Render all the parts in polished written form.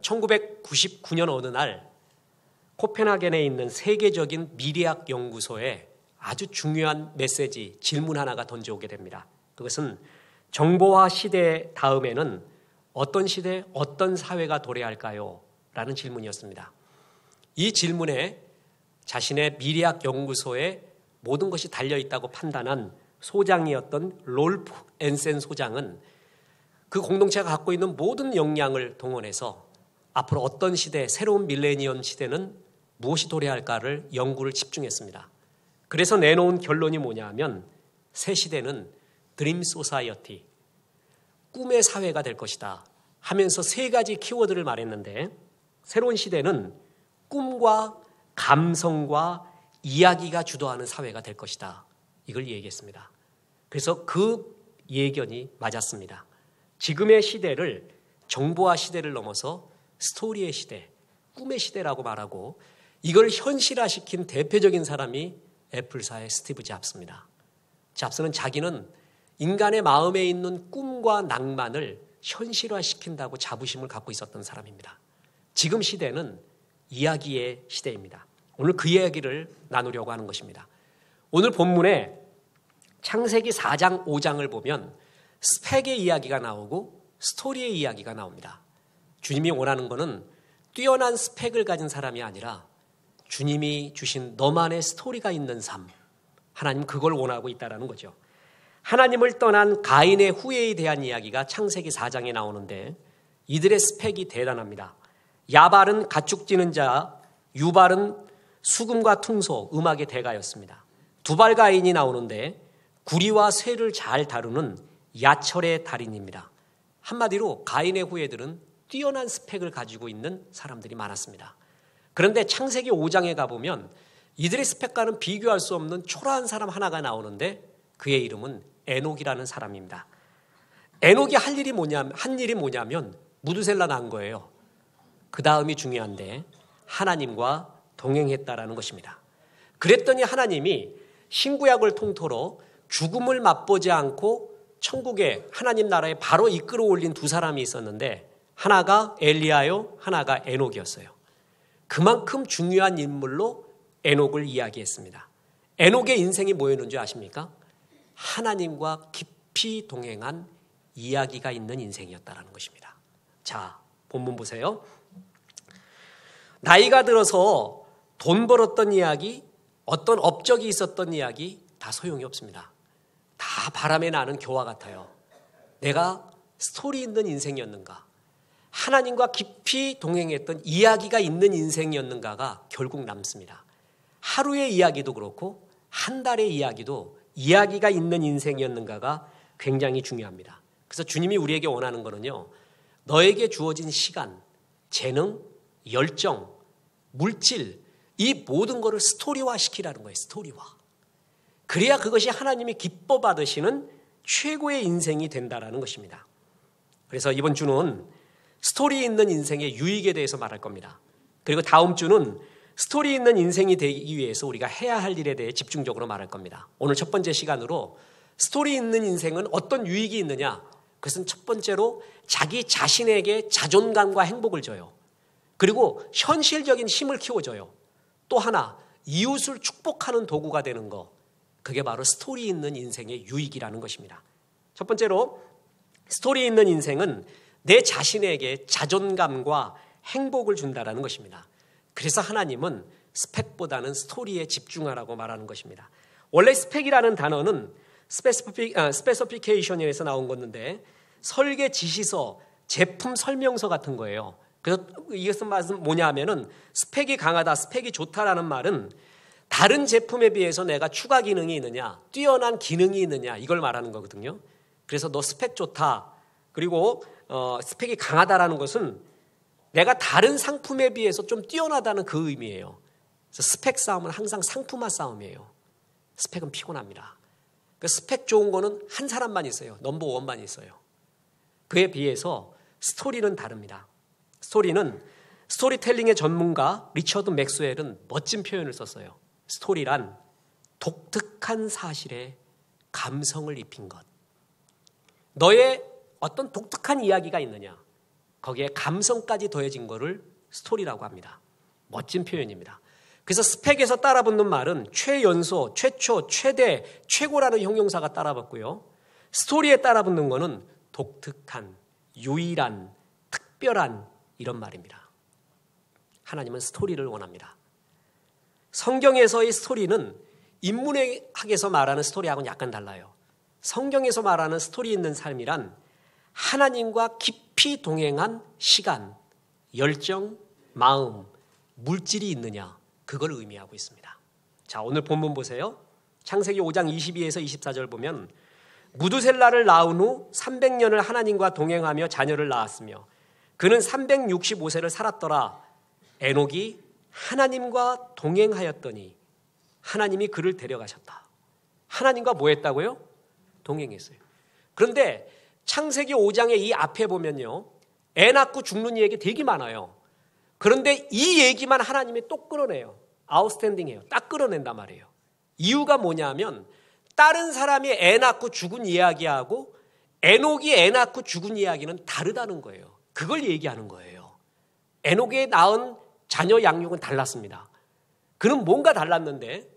1999년 어느 날 코펜하겐에 있는 세계적인 미래학 연구소에 아주 중요한 메시지, 질문 하나가 던져오게 됩니다. 그것은 정보화 시대 다음에는 어떤 시대, 어떤 사회가 도래할까요? 라는 질문이었습니다. 이 질문에 자신의 미래학 연구소에 모든 것이 달려있다고 판단한 소장이었던 롤프 앤센 소장은 그 공동체가 갖고 있는 모든 역량을 동원해서 앞으로 어떤 시대, 새로운 밀레니엄 시대는 무엇이 도래할까를 연구를 집중했습니다. 그래서 내놓은 결론이 뭐냐 하면 새 시대는 드림 소사이어티, 꿈의 사회가 될 것이다 하면서 세 가지 키워드를 말했는데 새로운 시대는 꿈과 감성과 이야기가 주도하는 사회가 될 것이다. 이걸 얘기했습니다. 그래서 그 예견이 맞았습니다. 지금의 시대를 정보화 시대를 넘어서 스토리의 시대, 꿈의 시대라고 말하고 이걸 현실화시킨 대표적인 사람이 애플사의 스티브 잡스입니다. 잡스는 자기는 인간의 마음에 있는 꿈과 낭만을 현실화시킨다고 자부심을 갖고 있었던 사람입니다. 지금 시대는 이야기의 시대입니다. 오늘 그 이야기를 나누려고 하는 것입니다. 오늘 본문에 창세기 4장, 5장을 보면 스펙의 이야기가 나오고 스토리의 이야기가 나옵니다. 주님이 원하는 것은 뛰어난 스펙을 가진 사람이 아니라 주님이 주신 너만의 스토리가 있는 삶, 하나님 그걸 원하고 있다는 거죠. 하나님을 떠난 가인의 후예에 대한 이야기가 창세기 4장에 나오는데 이들의 스펙이 대단합니다. 야발은 가축 찌는 자, 유발은 수금과 퉁소, 음악의 대가였습니다. 두발 가인이 나오는데 구리와 쇠를 잘 다루는 야철의 달인입니다. 한마디로 가인의 후예들은 뛰어난 스펙을 가지고 있는 사람들이 많았습니다. 그런데 창세기 5장에 가보면 이들의 스펙과는 비교할 수 없는 초라한 사람 하나가 나오는데 그의 이름은 에녹이라는 사람입니다. 에녹이 한 일이 뭐냐면 무두셀라 난 거예요. 그 다음이 중요한데 하나님과 동행했다라는 것입니다. 그랬더니 하나님이 신구약을 통틀어 죽음을 맛보지 않고 천국에 하나님 나라에 바로 이끌어 올린 두 사람이 있었는데 하나가 엘리야요, 하나가 에녹이었어요. 그만큼 중요한 인물로 에녹을 이야기했습니다. 에녹의 인생이 뭐였는지 아십니까? 하나님과 깊이 동행한 이야기가 있는 인생이었다는 것입니다. 자, 본문 보세요. 나이가 들어서 돈 벌었던 이야기, 어떤 업적이 있었던 이야기 다 소용이 없습니다. 다 바람에 나는 겨와 같아요. 내가 스토리 있는 인생이었는가? 하나님과 깊이 동행했던 이야기가 있는 인생이었는가가 결국 남습니다. 하루의 이야기도 그렇고 한 달의 이야기도 이야기가 있는 인생이었는가가 굉장히 중요합니다. 그래서 주님이 우리에게 원하는 거는요, 너에게 주어진 시간, 재능, 열정, 물질, 이 모든 것을 스토리화 시키라는 거예요. 스토리화. 그래야 그것이 하나님이 기뻐 받으시는 최고의 인생이 된다는 것입니다. 그래서 이번 주는 스토리 있는 인생의 유익에 대해서 말할 겁니다. 그리고 다음 주는 스토리 있는 인생이 되기 위해서 우리가 해야 할 일에 대해 집중적으로 말할 겁니다. 오늘 첫 번째 시간으로 스토리 있는 인생은 어떤 유익이 있느냐? 그것은 첫 번째로 자기 자신에게 자존감과 행복을 줘요. 그리고 현실적인 힘을 키워줘요. 또 하나, 이웃을 축복하는 도구가 되는 거. 그게 바로 스토리 있는 인생의 유익이라는 것입니다. 첫 번째로 스토리 있는 인생은 내 자신에게 자존감과 행복을 준다는 것입니다. 그래서 하나님은 스펙보다는 스토리에 집중하라고 말하는 것입니다. 원래 스펙이라는 단어는 스페시피케이션에서 나온 건데 설계 지시서, 제품 설명서 같은 거예요. 그래서 이것은 뭐냐 하면은 스펙이 강하다, 스펙이 좋다라는 말은 다른 제품에 비해서 내가 추가 기능이 있느냐, 뛰어난 기능이 있느냐, 이걸 말하는 거거든요. 그래서 너 스펙 좋다, 그리고 스펙이 강하다라는 것은 내가 다른 상품에 비해서 좀 뛰어나다는 그 의미예요. 그래서 스펙 싸움은 항상 상품화 싸움이에요. 스펙은 피곤합니다. 그 스펙 좋은 거는 한 사람만 있어요. 넘버 원만 있어요. 그에 비해서 스토리는 다릅니다. 스토리는 스토리텔링의 전문가 리처드 맥스웰은 멋진 표현을 썼어요. 스토리란 독특한 사실에 감성을 입힌 것. 너의 어떤 독특한 이야기가 있느냐? 거기에 감성까지 더해진 거를 스토리라고 합니다. 멋진 표현입니다. 그래서 스펙에서 따라붙는 말은 최연소, 최초, 최대, 최고라는 형용사가 따라붙고요. 스토리에 따라붙는 거는 독특한, 유일한, 특별한 이런 말입니다. 하나님은 스토리를 원합니다. 성경에서의 스토리는 인문학에서 말하는 스토리하고는 약간 달라요. 성경에서 말하는 스토리 있는 삶이란 하나님과 깊이 동행한 시간, 열정, 마음, 물질이 있느냐, 그걸 의미하고 있습니다. 자, 오늘 본문 보세요. 창세기 5장 22에서 24절 보면 무두셀라를 낳은 후 300년을 하나님과 동행하며 자녀를 낳았으며 그는 365세를 살았더라. 에녹이 하나님과 동행하였더니 하나님이 그를 데려가셨다. 하나님과 뭐 했다고요? 동행했어요. 그런데 창세기 5장의 이 앞에 보면요, 애 낳고 죽는 얘기 되게 많아요. 그런데 이 얘기만 하나님이 또 끌어내요. 아웃스탠딩해요. 딱 끌어낸단 말이에요. 이유가 뭐냐면 다른 사람이 애 낳고 죽은 이야기하고 에녹이 애 낳고 죽은 이야기는 다르다는 거예요. 그걸 얘기하는 거예요. 에녹이 낳은 자녀 양육은 달랐습니다. 그는 뭔가 달랐는데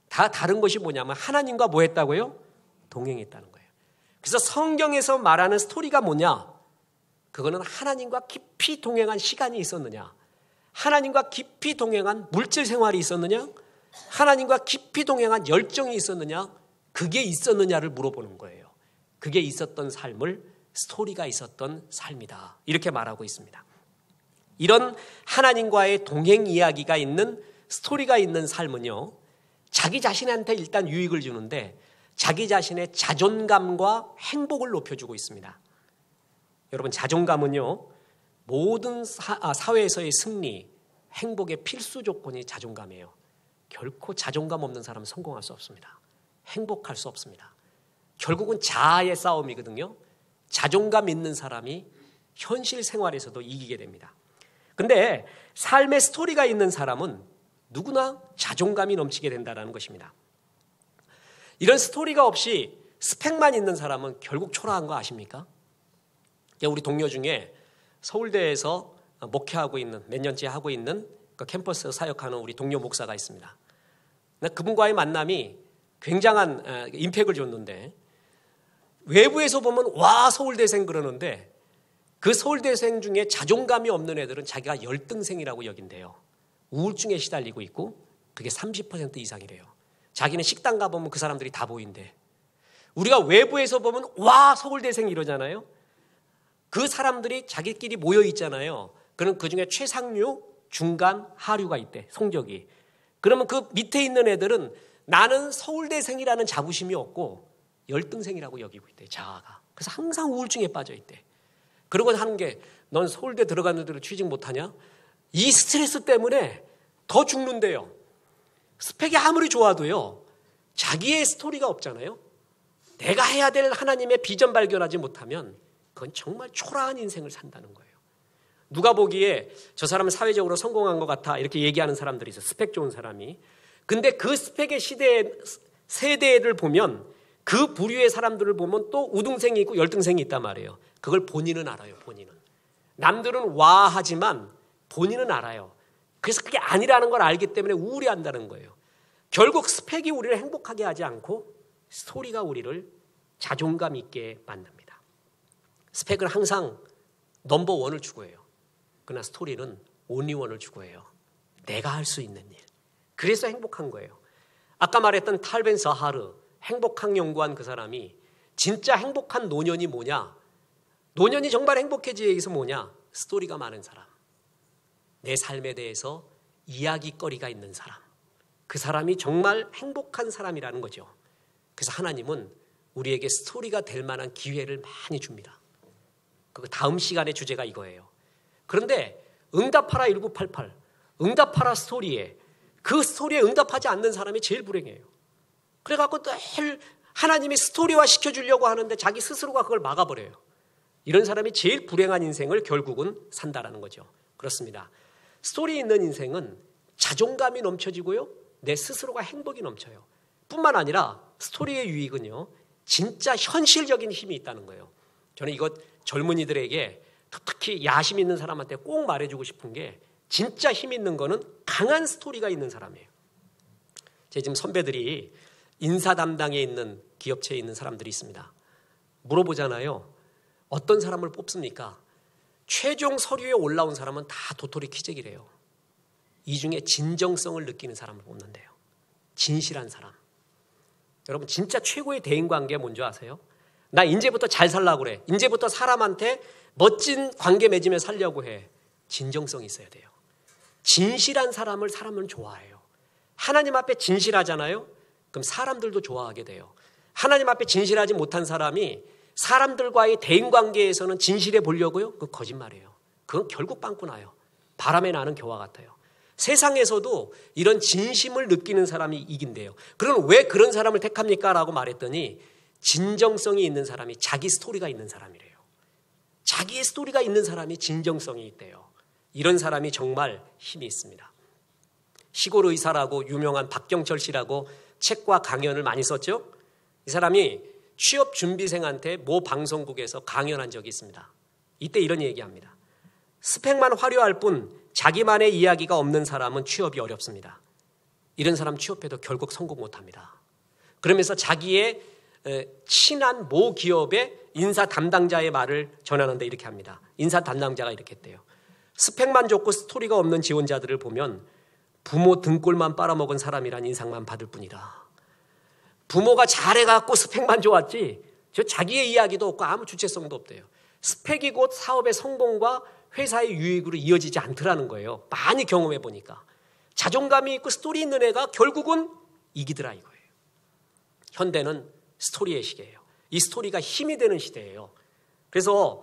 다 다른 것이 뭐냐면 하나님과 뭐 했다고요? 동행했다는 거예요. 그래서 성경에서 말하는 스토리가 뭐냐? 그거는 하나님과 깊이 동행한 시간이 있었느냐? 하나님과 깊이 동행한 물질 생활이 있었느냐? 하나님과 깊이 동행한 열정이 있었느냐? 그게 있었느냐를 물어보는 거예요. 그게 있었던 삶을 스토리가 있었던 삶이다. 이렇게 말하고 있습니다. 이런 하나님과의 동행 이야기가 있는 스토리가 있는 삶은요, 자기 자신한테 일단 유익을 주는데 자기 자신의 자존감과 행복을 높여주고 있습니다. 여러분, 자존감은요, 모든 사회에서의 승리, 행복의 필수 조건이 자존감이에요. 결코 자존감 없는 사람은 성공할 수 없습니다. 행복할 수 없습니다. 결국은 자아의 싸움이거든요. 자존감 있는 사람이 현실 생활에서도 이기게 됩니다. 근데 삶의 스토리가 있는 사람은 누구나 자존감이 넘치게 된다는 것입니다. 이런 스토리가 없이 스펙만 있는 사람은 결국 초라한 거 아십니까? 우리 동료 중에 서울대에서 목회하고 있는, 몇 년째 하고 있는 그 캠퍼스 사역하는 우리 동료 목사가 있습니다. 그분과의 만남이 굉장한 임팩을 줬는데 외부에서 보면 와 서울대생 그러는데 그 서울대생 중에 자존감이 없는 애들은 자기가 열등생이라고 여긴대요. 우울증에 시달리고 있고 그게 30% 이상이래요. 자기는 식당 가보면 그 사람들이 다 보인대. 우리가 외부에서 보면 와 서울대생 이러잖아요. 그 사람들이 자기끼리 모여 있잖아요. 그럼 그중에 최상류, 중간, 하류가 있대. 성적이. 그러면 그 밑에 있는 애들은 나는 서울대생이라는 자부심이 없고 열등생이라고 여기고 있대. 자아가. 그래서 항상 우울증에 빠져 있대. 그러고 하는 게 넌 서울대 들어갔는데도 취직 못하냐? 이 스트레스 때문에 더 죽는데요. 스펙이 아무리 좋아도요. 자기의 스토리가 없잖아요. 내가 해야 될 하나님의 비전 발견하지 못하면 그건 정말 초라한 인생을 산다는 거예요. 누가 보기에 저 사람은 사회적으로 성공한 것 같아 이렇게 얘기하는 사람들이 있어요. 스펙 좋은 사람이. 근데 그 스펙의 세대를 보면 그 부류의 사람들을 보면 또 우등생이 있고 열등생이 있단 말이에요. 그걸 본인은 알아요. 본인은. 남들은 와하지만 본인은 알아요. 그래서 그게 아니라는 걸 알기 때문에 우울해한다는 거예요. 결국 스펙이 우리를 행복하게 하지 않고 스토리가 우리를 자존감 있게 만듭니다. 스펙은 항상 넘버원을 추구해요. 그러나 스토리는 온리원을 추구해요. 내가 할 수 있는 일. 그래서 행복한 거예요. 아까 말했던 탈벤 사하르, 행복학 연구한 그 사람이 진짜 행복한 노년이 뭐냐? 노년이 정말 행복해지기 위해서 뭐냐? 스토리가 많은 사람. 내 삶에 대해서 이야기거리가 있는 사람. 그 사람이 정말 행복한 사람이라는 거죠. 그래서 하나님은 우리에게 스토리가 될 만한 기회를 많이 줍니다. 그 다음 시간의 주제가 이거예요. 그런데 응답하라 1988, 응답하라 스토리에 그 스토리에 응답하지 않는 사람이 제일 불행해요. 그래갖고 늘 하나님이 스토리화 시켜주려고 하는데 자기 스스로가 그걸 막아버려요. 이런 사람이 제일 불행한 인생을 결국은 산다라는 거죠. 그렇습니다. 스토리 있는 인생은 자존감이 넘쳐지고요. 내 스스로가 행복이 넘쳐요. 뿐만 아니라 스토리의 유익은요. 진짜 현실적인 힘이 있다는 거예요. 저는 이것 젊은이들에게 특히 야심 있는 사람한테 꼭 말해주고 싶은 게 진짜 힘 있는 거는 강한 스토리가 있는 사람이에요. 제 지금 선배들이 인사 담당에 있는 기업체에 있는 사람들이 있습니다. 물어보잖아요. 어떤 사람을 뽑습니까? 최종 서류에 올라온 사람은 다 도토리 키재기래요. 이 중에 진정성을 느끼는 사람을 뽑는데요. 진실한 사람. 여러분 진짜 최고의 대인관계 뭔지 아세요? 나 이제부터 잘 살려고 그래. 이제부터 사람한테 멋진 관계 맺으며 살려고 해. 진정성이 있어야 돼요. 진실한 사람은 좋아해요. 하나님 앞에 진실하잖아요. 그럼 사람들도 좋아하게 돼요. 하나님 앞에 진실하지 못한 사람이 사람들과의 대인관계에서는 진실해 보려고요? 그거 거짓말이에요. 그건 결국 빵꾸 나요. 바람에 나는 겨와 같아요. 세상에서도 이런 진심을 느끼는 사람이 이긴대요. 그럼 왜 그런 사람을 택합니까? 라고 말했더니 진정성이 있는 사람이 자기 스토리가 있는 사람이래요. 자기의 스토리가 있는 사람이 진정성이 있대요. 이런 사람이 정말 힘이 있습니다. 시골 의사라고 유명한 박경철 씨라고 책과 강연을 많이 썼죠. 이 사람이 취업 준비생한테 모 방송국에서 강연한 적이 있습니다. 이때 이런 얘기합니다. 스펙만 화려할 뿐 자기만의 이야기가 없는 사람은 취업이 어렵습니다. 이런 사람 취업해도 결국 성공 못합니다. 그러면서 자기의 친한 모 기업의 인사 담당자의 말을 전하는데 이렇게 합니다. 인사 담당자가 이렇게 했대요. 스펙만 좋고 스토리가 없는 지원자들을 보면 부모 등골만 빨아먹은 사람이란 인상만 받을 뿐이다. 부모가 잘해갖고 스펙만 좋았지 저 자기의 이야기도 없고 아무 주체성도 없대요. 스펙이 곧 사업의 성공과 회사의 유익으로 이어지지 않더라는 거예요. 많이 경험해 보니까. 자존감이 있고 스토리 있는 애가 결국은 이기더라 이거예요. 현대는 스토리의 시대예요. 이 스토리가 힘이 되는 시대예요. 그래서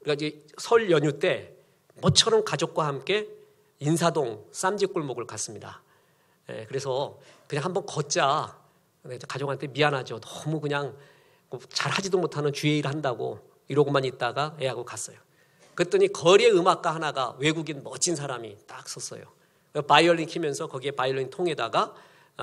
우리가 이제 설 연휴 때 모처럼 가족과 함께 인사동 쌈집골목을 갔습니다. 그래서 그냥 한번 걷자. 가족한테 미안하죠. 너무 그냥 잘하지도 못하는 주의 일 한다고 이러고만 있다가 애하고 갔어요. 그랬더니 거리의 음악가 하나가 외국인 멋진 사람이 딱 섰어요. 바이올린 키면서 거기에 바이올린 통에다가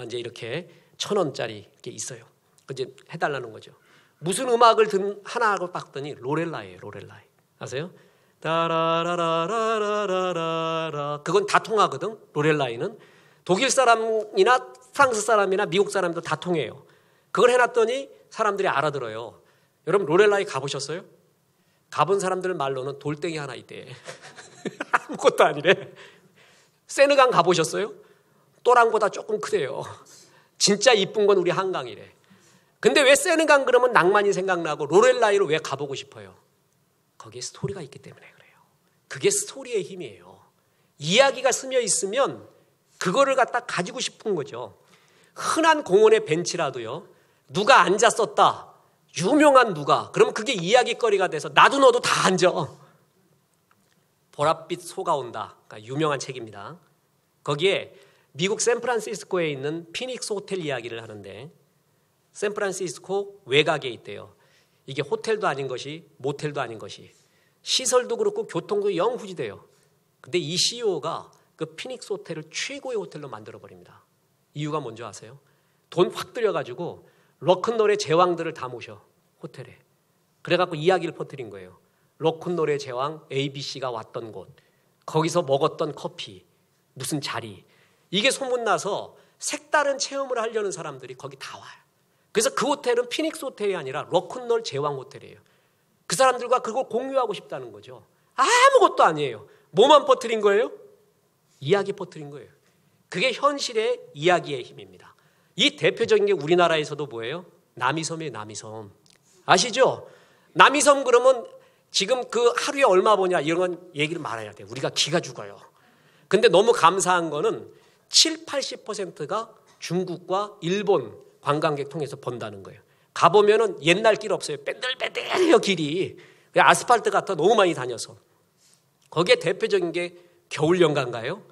이제 이렇게 1,000원짜리 이렇게 있어요. 이제 해달라는 거죠. 무슨 음악을 하나 하고 봤더니 로렐라예요. 로렐라이. 아세요? 따라라라라라라. 그건 다 통하거든. 로렐라이는 독일 사람이나 프랑스 사람이나 미국 사람도 다 통해요. 그걸 해놨더니 사람들이 알아들어요. 여러분 로렐라이 가보셨어요? 가본 사람들 말로는 돌덩이 하나 있대. 아무것도 아니래. 세느강 가보셨어요? 또랑보다 조금 크대요. 진짜 이쁜 건 우리 한강이래. 근데 왜 세느강 그러면 낭만이 생각나고 로렐라이로 왜 가보고 싶어요? 거기에 스토리가 있기 때문에 그래요. 그게 스토리의 힘이에요. 이야기가 스며 있으면 그거를 갖다 가지고 싶은 거죠. 흔한 공원의 벤치라도요. 누가 앉았었다. 유명한 누가. 그러면 그게 이야기거리가 돼서 나도 너도 다 앉아. 보랏빛 소가 온다. 그러니까 유명한 책입니다. 거기에 미국 샌프란시스코에 있는 피닉스 호텔 이야기를 하는데 샌프란시스코 외곽에 있대요. 이게 호텔도 아닌 것이 모텔도 아닌 것이 시설도 그렇고 교통도 영 후지돼요. 근데 이 CEO가 그 피닉스 호텔을 최고의 호텔로 만들어버립니다. 이유가 뭔지 아세요? 돈 확 들여가지고 로큰롤의 제왕들을 다 모셔 호텔에. 그래갖고 이야기를 퍼뜨린 거예요. 로큰롤의 제왕 ABC가 왔던 곳, 거기서 먹었던 커피, 무슨 자리. 이게 소문나서 색다른 체험을 하려는 사람들이 거기 다 와요. 그래서 그 호텔은 피닉스 호텔이 아니라 로큰롤 제왕 호텔이에요. 그 사람들과 그걸 공유하고 싶다는 거죠. 아무것도 아니에요. 뭐만 퍼뜨린 거예요? 이야기 퍼뜨린 거예요. 그게 현실의 이야기의 힘입니다. 이 대표적인 게 우리나라에서도 뭐예요? 남이섬이에요. 남이섬. 아시죠? 남이섬 그러면 지금 그 하루에 얼마 버냐 이런 건 얘기를 말아야 돼요. 우리가 기가 죽어요. 근데 너무 감사한 거는 70~80%가 중국과 일본 관광객 통해서 번다는 거예요. 가보면은 옛날 길 없어요. 뺀들뺀들해요 길이. 아스팔트 같아 너무 많이 다녀서. 거기에 대표적인 게 겨울연가인가요?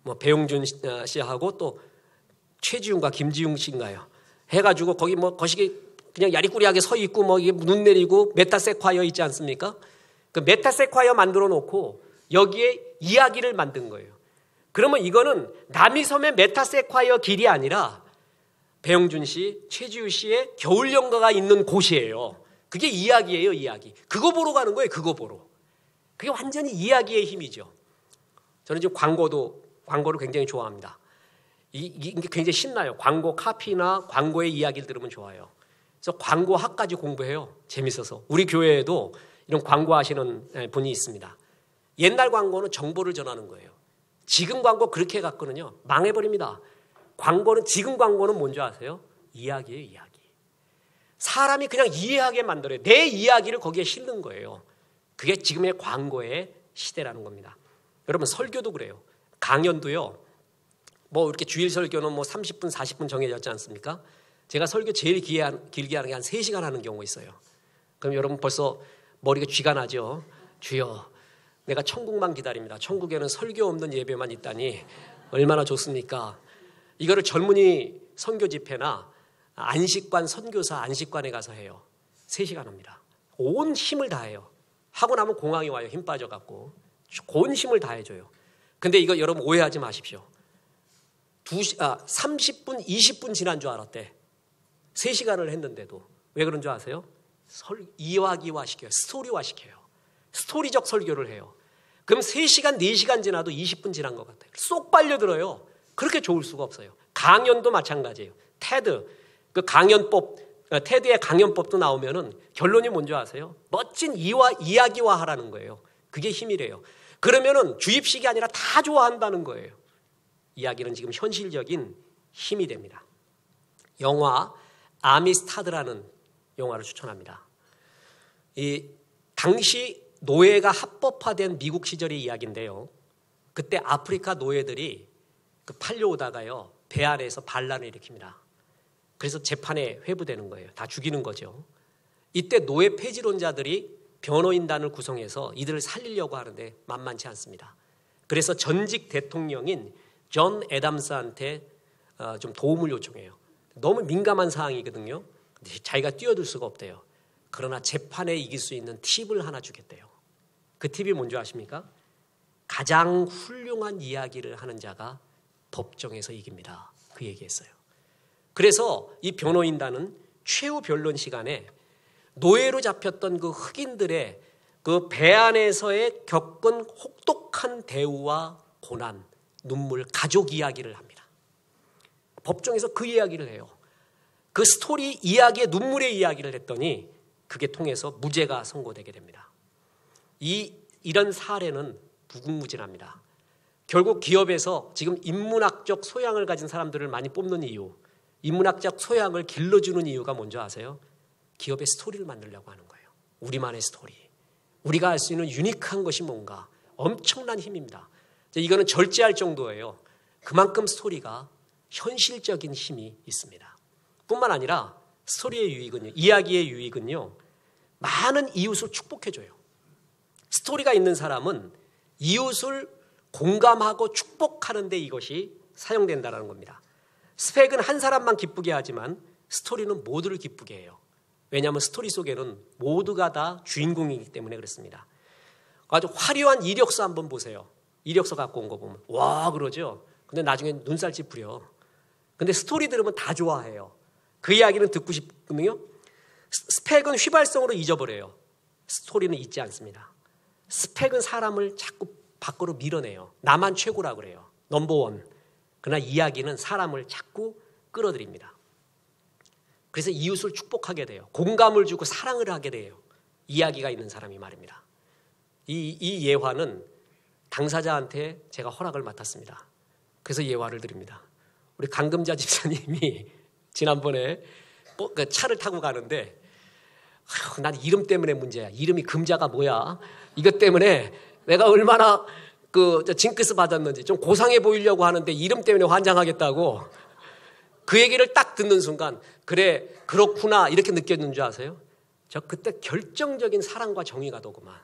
뭐 배용준 씨하고 또 최지웅과 김지웅 씨인가요? 해가지고 거기 뭐 거시기 그냥 야리꾸리하게 서 있고 뭐 이게 눈 내리고 메타세콰이어 있지 않습니까? 그 메타세콰이어 만들어 놓고 여기에 이야기를 만든 거예요. 그러면 이거는 남이섬의 메타세콰이어 길이 아니라 배용준 씨, 최지우 씨의 겨울연가가 있는 곳이에요. 그게 이야기예요, 이야기. 그거 보러 가는 거예요, 그거 보러. 그게 완전히 이야기의 힘이죠. 저는 지금 광고를 굉장히 좋아합니다. 이게 굉장히 신나요. 광고 카피나 광고의 이야기를 들으면 좋아요. 그래서 광고학까지 공부해요. 재밌어서. 우리 교회에도 이런 광고하시는 분이 있습니다. 옛날 광고는 정보를 전하는 거예요. 지금 광고 그렇게 해갖고는요, 망해버립니다. 지금 광고는 뭔지 아세요? 이야기예요, 이야기. 사람이 그냥 이해하게 만들어요. 내 이야기를 거기에 싣는 거예요. 그게 지금의 광고의 시대라는 겁니다. 여러분, 설교도 그래요. 강연도요, 뭐 이렇게 주일 설교는 뭐 30분, 40분 정해졌지 않습니까? 제가 설교 제일 길게 하는 게 한 3시간 하는 경우가 있어요. 그럼 여러분 벌써 머리가 쥐가 나죠? 주여, 내가 천국만 기다립니다. 천국에는 설교 없는 예배만 있다니 얼마나 좋습니까? 이거를 젊은이 선교 집회나 안식관 선교사 안식관에 가서 해요. 3시간 합니다. 온 힘을 다해요. 하고 나면 공황이 와요. 힘 빠져갖고. 온 힘을 다해줘요. 근데 이거 여러분 오해하지 마십시오. 30분, 20분 지난 줄 알았대. 3시간을 했는데도. 왜 그런 줄 아세요? 이야기화 시켜요. 스토리화 시켜요. 스토리적 설교를 해요. 그럼 3시간, 4시간 지나도 20분 지난 것 같아요. 쏙 빨려들어요. 그렇게 좋을 수가 없어요. 강연도 마찬가지예요. 테드, 테드의 강연법도 나오면은 결론이 뭔지 아세요? 멋진 이야기화 하라는 거예요. 그게 힘이래요. 그러면은 주입식이 아니라 다 좋아한다는 거예요. 이야기는 지금 현실적인 힘이 됩니다. 영화 아미스타드라는 영화를 추천합니다. 당시 노예가 합법화된 미국 시절의 이야기인데요. 그때 아프리카 노예들이 팔려오다가요, 배 안에서 반란을 일으킵니다. 그래서 재판에 회부되는 거예요. 다 죽이는 거죠. 이때 노예 폐지론자들이 변호인단을 구성해서 이들을 살리려고 하는데 만만치 않습니다. 그래서 전직 대통령인 존 애담스한테 좀 도움을 요청해요. 너무 민감한 사항이거든요. 자기가 뛰어들 수가 없대요. 그러나 재판에 이길 수 있는 팁을 하나 주겠대요. 그 팁이 뭔지 아십니까? 가장 훌륭한 이야기를 하는 자가 법정에서 이깁니다. 그 얘기했어요. 그래서 이 변호인단은 최후 변론 시간에 노예로 잡혔던 그 흑인들의 그 배 안에서의 겪은 혹독한 대우와 고난, 눈물, 가족 이야기를 합니다. 법정에서 그 이야기를 해요. 그 스토리 이야기의 눈물의 이야기를 했더니 그게 통해서 무죄가 선고되게 됩니다. 이런 사례는 무궁무진합니다. 결국 기업에서 지금 인문학적 소양을 가진 사람들을 많이 뽑는 이유, 인문학적 소양을 길러주는 이유가 뭔지 아세요? 기업의 스토리를 만들려고 하는 거예요. 우리만의 스토리. 우리가 알 수 있는 유니크한 것이 뭔가 엄청난 힘입니다. 이거는 절제할 정도예요. 그만큼 스토리가 현실적인 힘이 있습니다. 뿐만 아니라 스토리의 유익은요, 이야기의 유익은요, 많은 이웃을 축복해줘요. 스토리가 있는 사람은 이웃을 공감하고 축복하는 데 이것이 사용된다는 겁니다. 스펙은 한 사람만 기쁘게 하지만 스토리는 모두를 기쁘게 해요. 왜냐하면 스토리 속에는 모두가 다 주인공이기 때문에 그렇습니다. 아주 화려한 이력서 한번 보세요. 이력서 갖고 온 거 보면 와 그러죠. 근데 나중에 눈살 찌푸려. 근데 스토리 들으면 다 좋아해요. 그 이야기는 듣고 싶거든요. 스펙은 휘발성으로 잊어버려요. 스토리는 잊지 않습니다. 스펙은 사람을 자꾸 밖으로 밀어내요. 나만 최고라고 그래요. 넘버원. 그러나 이야기는 사람을 자꾸 끌어들입니다. 그래서 이웃을 축복하게 돼요. 공감을 주고 사랑을 하게 돼요. 이야기가 있는 사람이 말입니다. 이 예화는 당사자한테 제가 허락을 맡았습니다. 그래서 예화를 드립니다. 우리 강금자 집사님이 지난번에 차를 타고 가는데 난 이름 때문에 문제야. 이름이 금자가 뭐야? 이것 때문에 내가 얼마나 징크스 받았는지 좀 고상해 보이려고 하는데 이름 때문에 환장하겠다고 그 얘기를 딱 듣는 순간 그래 그렇구나 이렇게 느꼈는 줄 아세요? 저 그때 결정적인 사랑과 정의가 더구만.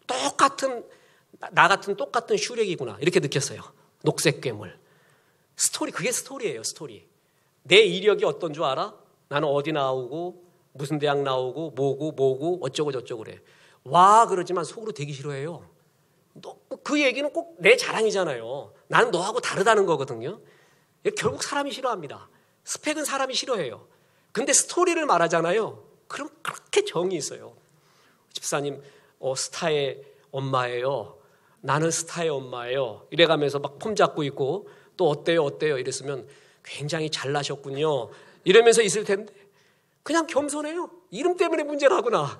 나 같은 똑같은 슈렉이구나 이렇게 느꼈어요. 녹색 괴물. 스토리, 그게 스토리예요. 스토리. 내 이력이 어떤 줄 알아? 나는 어디 나오고 무슨 대학 나오고 뭐고 어쩌고 저쩌고 그래. 와 그러지만 속으로 되게 싫어해요. 그 얘기는 꼭 내 자랑이잖아요. 나는 너하고 다르다는 거거든요. 결국 사람이 싫어합니다. 스펙은 사람이 싫어해요. 근데 스토리를 말하잖아요. 그럼 그렇게 정이 있어요. 집사님 스타의 엄마예요. 나는 스타의 엄마예요. 이래가면서 막 폼 잡고 있고 또 어때요 이랬으면 굉장히 잘나셨군요. 이러면서 있을 텐데 그냥 겸손해요. 이름 때문에 문제라구나.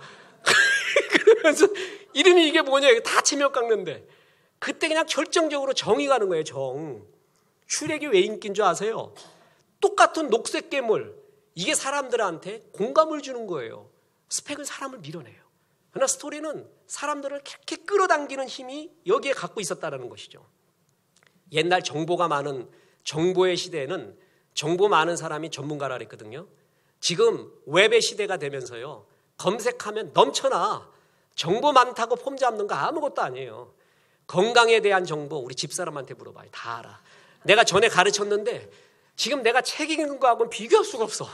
그러면서 이름이 이게 뭐냐 다 치명 깎는데 그때 그냥 결정적으로 정이 가는 거예요. 정. 출애기 왜 인기인 줄 아세요? 똑같은 녹색 괴물 이게 사람들한테 공감을 주는 거예요. 스펙은 사람을 밀어내요. 그러나 스토리는 사람들을 그렇게 끌어당기는 힘이 여기에 갖고 있었다는 것이죠. 옛날 정보가 많은 정보의 시대에는 정보 많은 사람이 전문가라 그랬거든요. 지금 웹의 시대가 되면서요. 검색하면 넘쳐나. 정보 많다고 폼 잡는 거 아무것도 아니에요. 건강에 대한 정보 우리 집사람한테 물어봐요. 다 알아. 내가 전에 가르쳤는데 지금 내가 책 읽는 거하고는 비교할 수가 없어.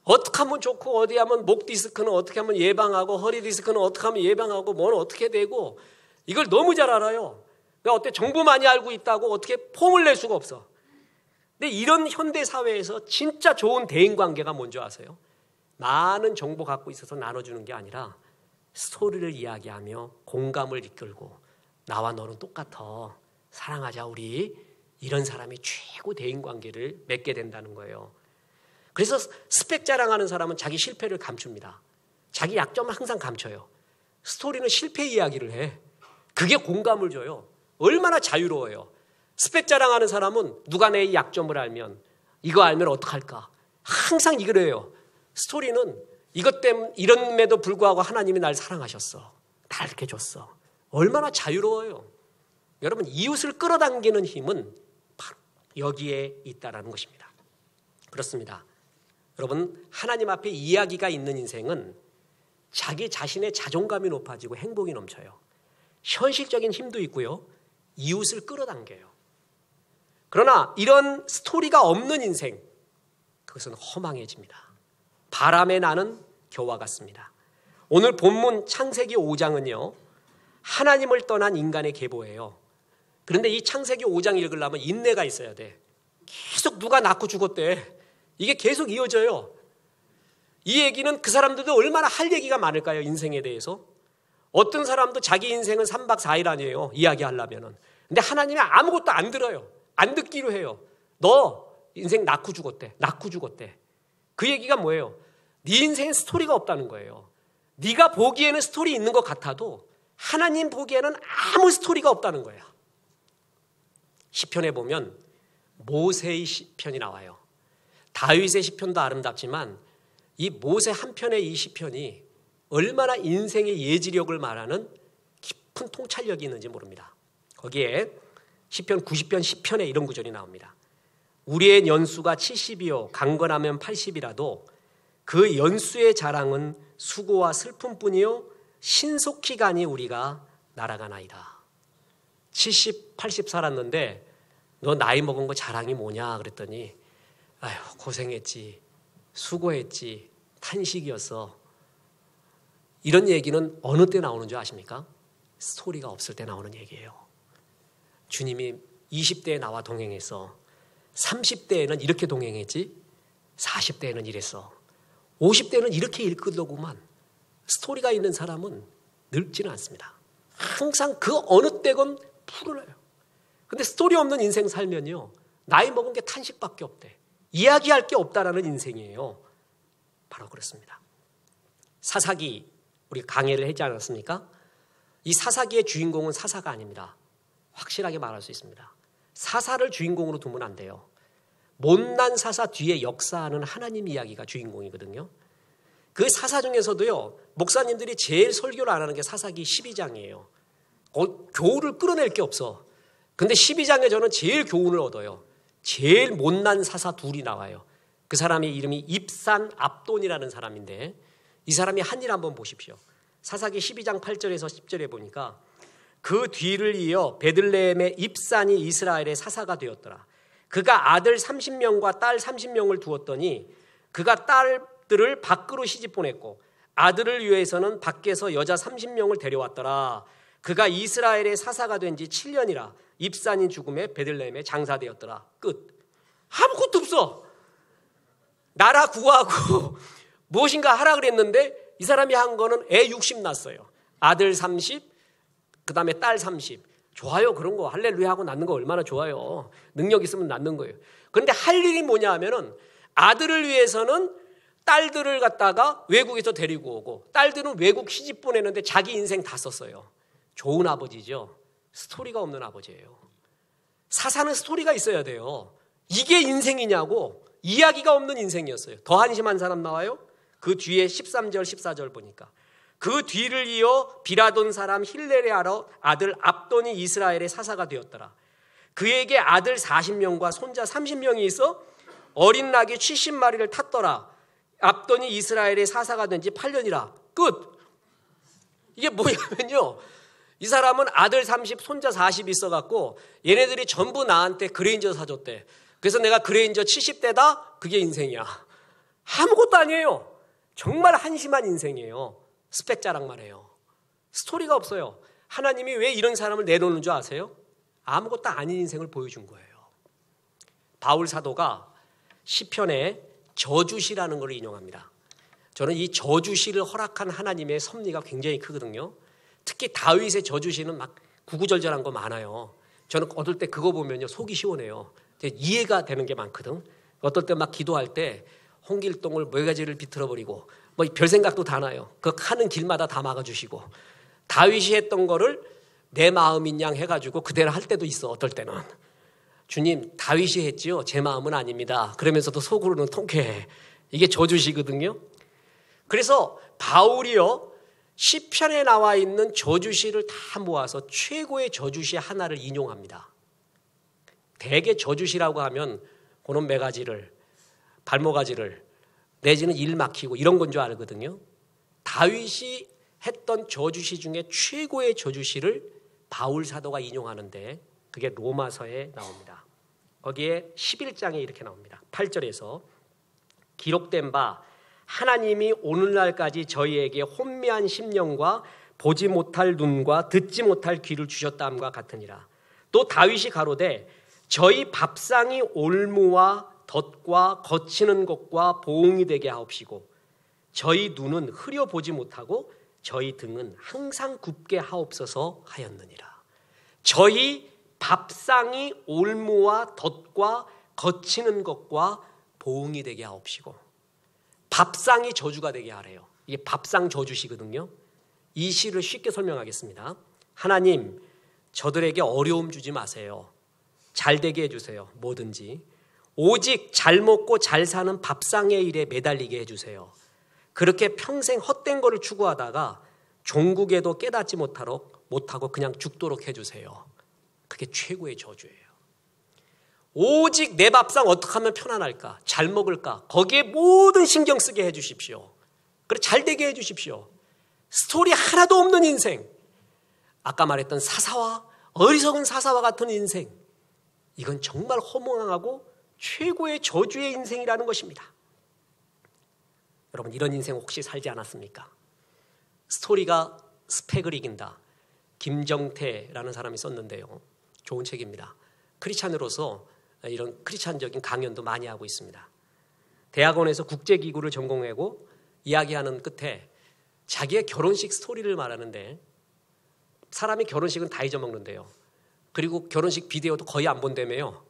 어떻게 하면 좋고 어디 하면 목 디스크는 어떻게 하면 예방하고 허리 디스크는 어떻게 하면 예방하고 뭐는 어떻게 되고 이걸 너무 잘 알아요. 그러니까 어때 정보 많이 알고 있다고 어떻게 폼을 낼 수가 없어. 근데 이런 현대 사회에서 진짜 좋은 대인관계가 뭔지 아세요? 많은 정보 갖고 있어서 나눠주는 게 아니라 스토리를 이야기하며 공감을 이끌고 나와 너는 똑같아. 사랑하자 우리. 이런 사람이 최고 대인관계를 맺게 된다는 거예요. 그래서 스펙 자랑하는 사람은 자기 실패를 감춥니다. 자기 약점을 항상 감춰요. 스토리는 실패 이야기를 해. 그게 공감을 줘요. 얼마나 자유로워요. 스펙 자랑하는 사람은 누가 내 약점을 알면 이거 알면 어떡할까. 항상 이거래요. 스토리는 이것 때문에 이런에도 불구하고 하나님이 날 사랑하셨어. 날 이렇게 줬어. 얼마나 자유로워요. 여러분 이웃을 끌어당기는 힘은 바로 여기에 있다는 것입니다. 그렇습니다. 여러분 하나님 앞에 이야기가 있는 인생은 자기 자신의 자존감이 높아지고 행복이 넘쳐요. 현실적인 힘도 있고요. 이웃을 끌어당겨요. 그러나 이런 스토리가 없는 인생 그것은 허망해집니다. 바람에 나는 겨와 같습니다. 오늘 본문 창세기 5장은요. 하나님을 떠난 인간의 계보예요. 그런데 이 창세기 5장 읽으려면 인내가 있어야 돼. 계속 누가 낳고 죽었대. 이게 계속 이어져요. 이 얘기는 그 사람들도 얼마나 할 얘기가 많을까요? 인생에 대해서. 어떤 사람도 자기 인생은 3박 4일 아니에요. 이야기하려면은. 근데 하나님이 아무것도 안 들어요. 안 듣기로 해요. 너 인생 낳고 죽었대. 낳고 죽었대. 그 얘기가 뭐예요? 네 인생엔 스토리가 없다는 거예요. 네가 보기에는 스토리 있는 것 같아도 하나님 보기에는 아무 스토리가 없다는 거예요. 시편에 보면 모세의 시편이 나와요. 다윗의 시편도 아름답지만 이 모세 한 편의 이 시편이 얼마나 인생의 예지력을 말하는 깊은 통찰력이 있는지 모릅니다. 거기에 시편 90편 10편에 이런 구절이 나옵니다. 우리의 연수가 70이요 강건하면 80이라도 그 연수의 자랑은 수고와 슬픔뿐이요 신속히 가니 우리가 날아가나이다. 70, 80 살았는데 너 나이 먹은 거 자랑이 뭐냐 그랬더니 아휴 고생했지 수고했지 탄식이었어. 이런 얘기는 어느 때 나오는 줄 아십니까? 스토리가 없을 때 나오는 얘기예요. 주님이 20대에 나와 동행했어. 30대에는 이렇게 동행했지. 40대에는 이랬어. 50대는 이렇게 일끌더구만. 스토리가 있는 사람은 늙지는 않습니다. 항상 그 어느 때건 푸르나요. 근데 스토리 없는 인생 살면요. 나이 먹은 게 탄식밖에 없대. 이야기할 게 없다라는 인생이에요. 바로 그렇습니다. 사사기 우리 강해를 하지 않았습니까? 이 사사기의 주인공은 사사가 아닙니다. 확실하게 말할 수 있습니다. 사사를 주인공으로 두면 안 돼요. 못난 사사 뒤에 역사하는 하나님 이야기가 주인공이거든요. 그 사사 중에서도요. 목사님들이 제일 설교를 안 하는 게 사사기 12장이에요. 교훈을 끌어낼 게 없어. 근데 12장에 저는 제일 교훈을 얻어요. 제일 못난 사사 둘이 나와요. 그 사람의 이름이 입산 압돈이라는 사람인데 이 사람이 한 일 한번 보십시오. 사사기 12장 8절에서 10절에 보니까 그 뒤를 이어 베들레헴의 입산이 이스라엘의 사사가 되었더라. 그가 아들 30명과 딸 30명을 두었더니 그가 딸들을 밖으로 시집 보냈고 아들을 위해서는 밖에서 여자 30명을 데려왔더라. 그가 이스라엘의 사사가 된 지 7년이라 입산이 죽음에 베들레헴에 장사되었더라. 끝. 아무것도 없어. 나라 구하고 무엇인가 하라 그랬는데 이 사람이 한 거는 애 60 낳았어요. 아들 30, 그 다음에 딸 30. 좋아요. 그런 거 할렐루야 하고 낳는 거 얼마나 좋아요. 능력 있으면 낳는 거예요. 그런데 할 일이 뭐냐 하면은 아들을 위해서는 딸들을 갖다가 외국에서 데리고 오고 딸들은 외국 시집 보내는데 자기 인생 다 썼어요. 좋은 아버지죠. 스토리가 없는 아버지예요. 사사는 스토리가 있어야 돼요. 이게 인생이냐고. 이야기가 없는 인생이었어요. 더 한심한 사람 나와요? 그 뒤에 13절 14절 보니까 그 뒤를 이어 비라돈 사람 힐렐의 아들 압돈이 이스라엘의 사사가 되었더라. 그에게 아들 40명과 손자 30명이 있어 어린 낙이 70마리를 탔더라. 압돈이 이스라엘의 사사가 된 지 8년이라. 끝. 이게 뭐냐면요, 이 사람은 아들 30, 손자 40 있어갖고 얘네들이 전부 나한테 그레인저 사줬대. 그래서 내가 그레인저 70대다? 그게 인생이야. 아무것도 아니에요. 정말 한심한 인생이에요. 스펙 자랑만 해요. 스토리가 없어요. 하나님이 왜 이런 사람을 내놓는 줄 아세요? 아무것도 아닌 인생을 보여준 거예요. 바울 사도가 시편에 저주시라는 걸 인용합니다. 저는 이 저주시를 허락한 하나님의 섭리가 굉장히 크거든요. 특히 다윗의 저주시는 막 구구절절한 거 많아요. 저는 어떨 때 그거 보면요 속이 시원해요. 이해가 되는 게 많거든. 어떨 때 막 기도할 때 홍길동을 몇 가지를 비틀어버리고 뭐 별 생각도 다 나요. 그 가는 길마다 다 막아주시고 다윗이 했던 거를 내 마음인 양 해가지고 그대로 할 때도 있어. 어떨 때는 주님 다윗이 했지요. 제 마음은 아닙니다. 그러면서도 속으로는 통쾌해. 이게 저주시거든요. 그래서 바울이요 시편에 나와 있는 저주시를 다 모아서 최고의 저주시 하나를 인용합니다. 대개 저주시라고 하면 그놈 매가지를 발모가지를 내지는 일 막히고 이런 건 줄 알거든요. 다윗이 했던 저주시 중에 최고의 저주시를 바울 사도가 인용하는데 그게 로마서에 나옵니다. 거기에 11장에 이렇게 나옵니다. 8절에서 기록된 바 하나님이 오늘날까지 저희에게 혼미한 심령과 보지 못할 눈과 듣지 못할 귀를 주셨다함과 같으니라. 또 다윗이 가로되 저희 밥상이 올무와 덫과 거치는 것과 보응이 되게 하옵시고 저희 눈은 흐려보지 못하고 저희 등은 항상 굽게 하옵소서 하였느니라. 저희 밥상이 올무와 덫과 거치는 것과 보응이 되게 하옵시고 밥상이 저주가 되게 하래요. 이게 밥상 저주시거든요. 이 시를 쉽게 설명하겠습니다. 하나님 저들에게 어려움 주지 마세요. 잘 되게 해주세요. 뭐든지. 오직 잘 먹고 잘 사는 밥상의 일에 매달리게 해주세요. 그렇게 평생 헛된 거를 추구하다가 종국에도 깨닫지 못하고 그냥 죽도록 해주세요. 그게 최고의 저주예요. 오직 내 밥상 어떻게 하면 편안할까? 잘 먹을까? 거기에 모든 신경 쓰게 해주십시오. 그래 잘 되게 해주십시오. 스토리 하나도 없는 인생. 아까 말했던 사사와 어리석은 사사와 같은 인생. 이건 정말 허무하고 최고의 저주의 인생이라는 것입니다. 여러분 이런 인생 혹시 살지 않았습니까? 스토리가 스펙을 이긴다. 김정태라는 사람이 썼는데요. 좋은 책입니다. 크리스찬으로서 이런 크리스찬적인 강연도 많이 하고 있습니다. 대학원에서 국제기구를 전공하고 이야기하는 끝에 자기의 결혼식 스토리를 말하는데 사람이 결혼식은 다 잊어먹는데요. 그리고 결혼식 비디오도 거의 안 본다며요.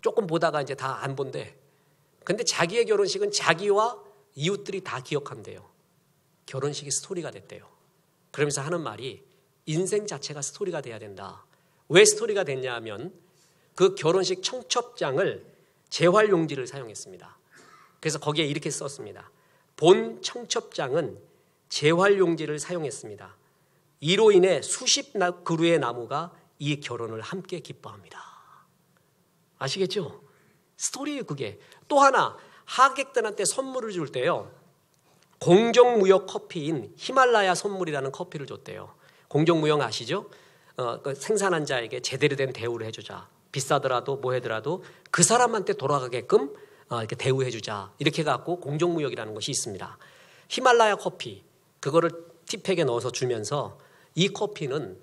조금 보다가 이제 다 안 본대. 근데 자기의 결혼식은 자기와 이웃들이 다 기억한대요. 결혼식이 스토리가 됐대요. 그러면서 하는 말이 인생 자체가 스토리가 돼야 된다. 왜 스토리가 됐냐 하면 그 결혼식 청첩장을 재활용지를 사용했습니다. 그래서 거기에 이렇게 썼습니다. 본 청첩장은 재활용지를 사용했습니다. 이로 인해 수십 그루의 나무가 이 결혼을 함께 기뻐합니다. 아시겠죠? 스토리예요 그게. 또 하나 하객들한테 선물을 줄 때요. 공정무역 커피인 히말라야 선물이라는 커피를 줬대요. 공정무역 아시죠? 그 생산한 자에게 제대로 된 대우를 해주자. 비싸더라도 뭐 하더라도 그 사람한테 돌아가게끔 이렇게 대우해주자. 이렇게 갖고 공정무역이라는 것이 있습니다. 히말라야 커피 그거를 티팩에 넣어서 주면서 이 커피는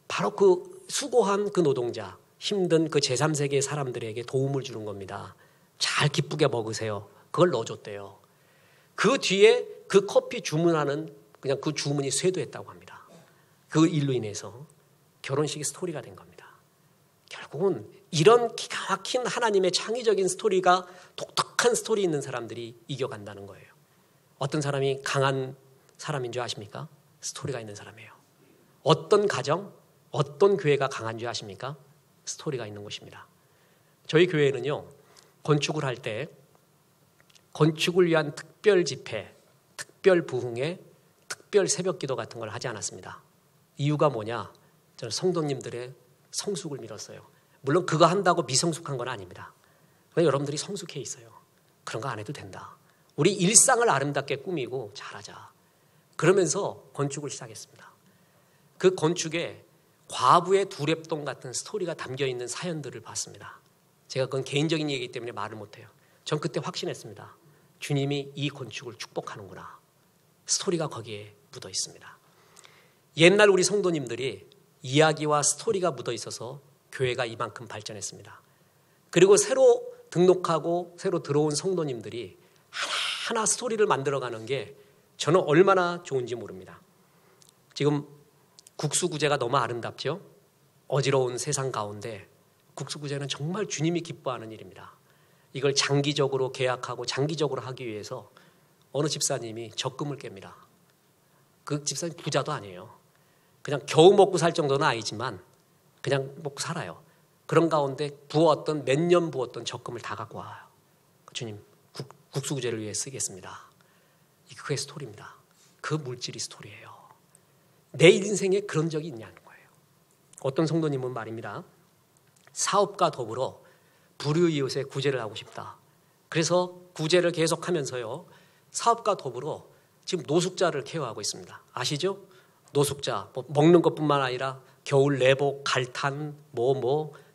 바로 그 수고한 그 노동자 힘든 그 제3세계 사람들에게 도움을 주는 겁니다. 잘 기쁘게 먹으세요. 그걸 넣어줬대요. 그 뒤에 그 커피 주문하는 그냥 그 주문이 쇄도했다고 합니다. 그 일로 인해서 결혼식이 스토리가 된 겁니다. 결국은 이런 기가 막힌 하나님의 창의적인 스토리가 독특한 스토리 있는 사람들이 이겨간다는 거예요. 어떤 사람이 강한 사람인 줄 아십니까? 스토리가 있는 사람이에요. 어떤 가정, 어떤 교회가 강한 줄 아십니까? 스토리가 있는 곳입니다. 저희 교회는요, 건축을 할 때 건축을 위한 특별 집회, 특별 부흥회, 특별 새벽기도 같은 걸 하지 않았습니다. 이유가 뭐냐? 저는 성도님들의 성숙을 밀었어요. 물론 그거 한다고 미성숙한 건 아닙니다. 여러분들이 성숙해 있어요. 그런 거 안 해도 된다. 우리 일상을 아름답게 꾸미고 잘하자. 그러면서 건축을 시작했습니다. 그 건축에 과부의 두랩동 같은 스토리가 담겨있는 사연들을 봤습니다. 제가 그건 개인적인 얘기이기 때문에 말을 못해요. 전 그때 확신했습니다. 주님이 이 건축을 축복하는구나. 스토리가 거기에 묻어 있습니다. 옛날 우리 성도님들이 이야기와 스토리가 묻어 있어서 교회가 이만큼 발전했습니다. 그리고 새로 등록하고 새로 들어온 성도님들이 하나하나 스토리를 만들어가는 게 저는 얼마나 좋은지 모릅니다. 지금 국수구제가 너무 아름답죠? 어지러운 세상 가운데 국수구제는 정말 주님이 기뻐하는 일입니다. 이걸 장기적으로 계약하고 장기적으로 하기 위해서 어느 집사님이 적금을 깹니다. 그 집사님 부자도 아니에요. 그냥 겨우 먹고 살 정도는 아니지만 그냥 먹고 살아요. 그런 가운데 부었던 몇 년 부었던 적금을 다 갖고 와요. 주님, 국수구제를 위해 쓰겠습니다. 이게 그게 스토리입니다. 그 물질이 스토리예요. 내 인생에 그런 적이 있냐는 거예요. 어떤 성도님은 말입니다. 사업과 더불어 불우이웃에 구제를 하고 싶다. 그래서 구제를 계속하면서요. 사업과 더불어 지금 노숙자를 케어하고 있습니다. 아시죠? 노숙자, 먹는 것뿐만 아니라 겨울 내복, 갈탄,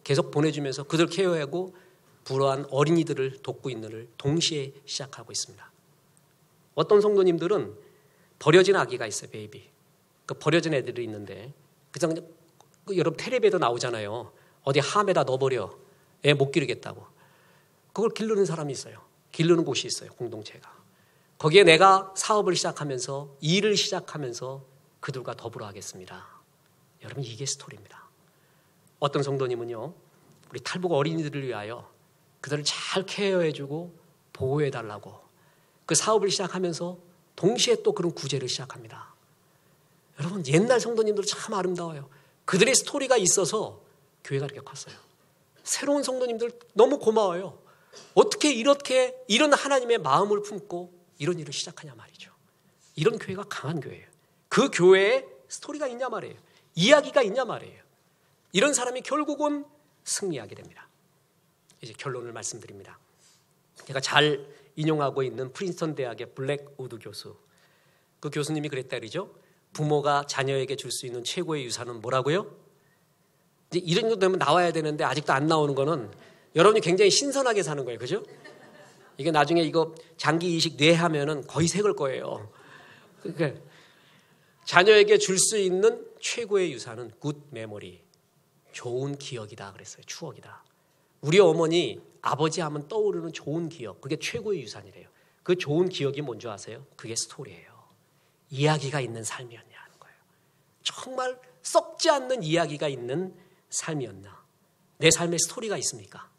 계속 보내주면서 그들 케어하고 불우한 어린이들을 돕고 있는 일을 동시에 시작하고 있습니다. 어떤 성도님들은 버려진 아기가 있어요. 베이비. 그 버려진 애들이 있는데 그냥 여러분 텔레비에도 나오잖아요. 어디 함에다 넣어버려. 애 못 기르겠다고. 그걸 기르는 사람이 있어요. 기르는 곳이 있어요. 공동체가. 거기에 내가 사업을 시작하면서 일을 시작하면서 그들과 더불어 하겠습니다. 여러분 이게 스토리입니다. 어떤 성도님은요. 우리 탈북 어린이들을 위하여 그들을 잘 케어해주고 보호해달라고 그 사업을 시작하면서 동시에 또 그런 구제를 시작합니다. 여러분 옛날 성도님들 참 아름다워요. 그들의 스토리가 있어서 교회가 이렇게 컸어요. 새로운 성도님들 너무 고마워요. 어떻게 이렇게 이런 하나님의 마음을 품고 이런 일을 시작하냐 말이죠. 이런 교회가 강한 교회예요. 그 교회에 스토리가 있냐 말이에요. 이야기가 있냐 말이에요. 이런 사람이 결국은 승리하게 됩니다. 이제 결론을 말씀드립니다. 제가 잘 인용하고 있는 프린스턴 대학의 블랙우드 교수. 그 교수님이 그랬다 그러죠. 부모가 자녀에게 줄 수 있는 최고의 유산은 뭐라고요? 이제 이런 정도 되면 나와야 되는데 아직도 안 나오는 거는 여러분이 굉장히 신선하게 사는 거예요. 그죠? 이게 나중에 이거 장기 이식 뇌하면은 거의 색을 거예요. 그러니까 자녀에게 줄 수 있는 최고의 유산은 굿 메모리. 좋은 기억이다 그랬어요. 추억이다. 우리 어머니 아버지 하면 떠오르는 좋은 기억. 그게 최고의 유산이래요. 그 좋은 기억이 뭔지 아세요? 그게 스토리예요. 이야기가 있는 삶이었냐는 거예요. 정말 썩지 않는 이야기가 있는 삶이었나? 내 삶에 스토리가 있습니까?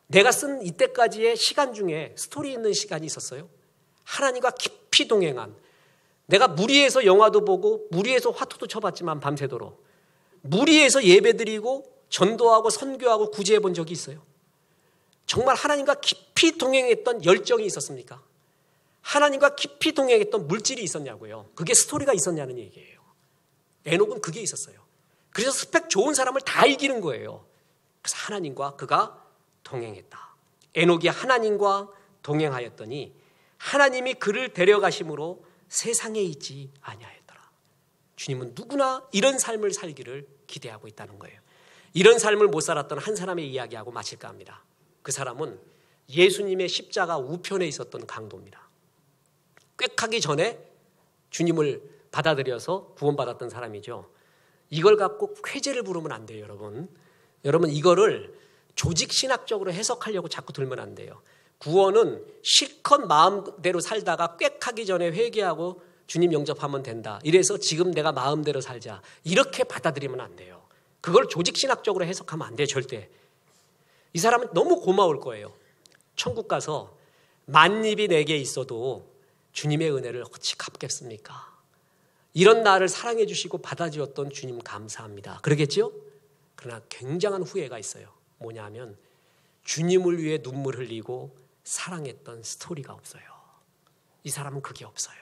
내가 쓴 이때까지의 시간 중에 스토리 있는 시간이 있었어요? 하나님과 깊이 동행한, 내가 무리해서 영화도 보고 무리해서 화투도 쳐봤지만 밤새도록 무리해서 예배드리고 전도하고 선교하고 구제해 본 적이 있어요. 정말 하나님과 깊이 동행했던 열정이 있었습니까? 하나님과 깊이 동행했던 물질이 있었냐고요. 그게 스토리가 있었냐는 얘기예요. 에녹은 그게 있었어요. 그래서 스펙 좋은 사람을 다 이기는 거예요. 그래서 하나님과 그가 동행했다. 에녹이 하나님과 동행하였더니 하나님이 그를 데려가심으로 세상에 있지 아니하였더라. 주님은 누구나 이런 삶을 살기를 기대하고 있다는 거예요. 이런 삶을 못 살았던 한 사람의 이야기하고 마칠까 합니다. 그 사람은 예수님의 십자가 우편에 있었던 강도입니다. 꽤 전에 주님을 받아들여서 구원받았던 사람이죠. 이걸 갖고 쾌재를 부르면 안 돼요, 여러분. 여러분 이거를 조직신학적으로 해석하려고 자꾸 들면 안 돼요. 구원은 실컷 마음대로 살다가 꽥하기 전에 회개하고 주님 영접하면 된다. 이래서 지금 내가 마음대로 살자. 이렇게 받아들이면 안 돼요. 그걸 조직신학적으로 해석하면 안 돼요. 절대. 이 사람은 너무 고마울 거예요. 천국 가서 만입이 내게 있어도 주님의 은혜를 어찌 갚겠습니까? 이런 나를 사랑해 주시고 받아주었던 주님 감사합니다. 그러겠죠? 그러나 굉장한 후회가 있어요. 뭐냐면 주님을 위해 눈물 흘리고 사랑했던 스토리가 없어요. 이 사람은 그게 없어요.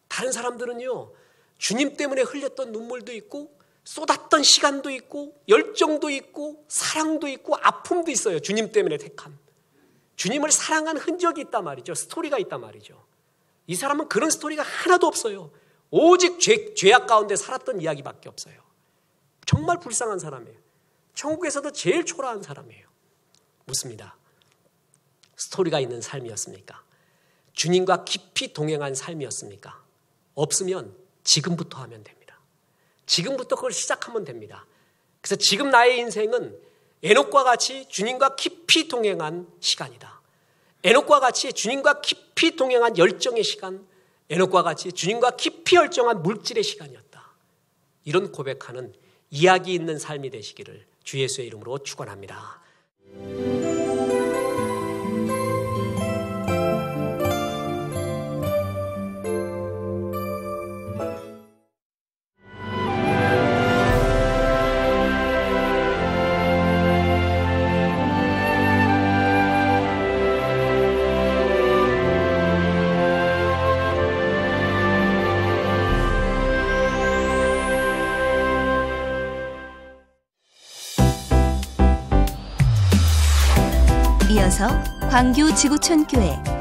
다른 사람들은요, 주님 때문에 흘렸던 눈물도 있고 쏟았던 시간도 있고 열정도 있고 사랑도 있고 아픔도 있어요. 주님 때문에 택한. 주님을 사랑한 흔적이 있단 말이죠. 스토리가 있단 말이죠. 이 사람은 그런 스토리가 하나도 없어요. 오직 죄악 가운데 살았던 이야기밖에 없어요. 정말 불쌍한 사람이에요. 천국에서도 제일 초라한 사람이에요. 묻습니다. 스토리가 있는 삶이었습니까? 주님과 깊이 동행한 삶이었습니까? 없으면 지금부터 하면 됩니다. 지금부터 그걸 시작하면 됩니다. 그래서 지금 나의 인생은 에녹과 같이 주님과 깊이 동행한 시간이다. 에녹과 같이 주님과 깊이 동행한 열정의 시간, 에녹과 같이 주님과 깊이 열정한 물질의 시간이었다. 이런 고백하는 이야기 있는 삶이 되시기를 주 예수의 이름으로 축원합니다. 이어서 광교 지구촌교회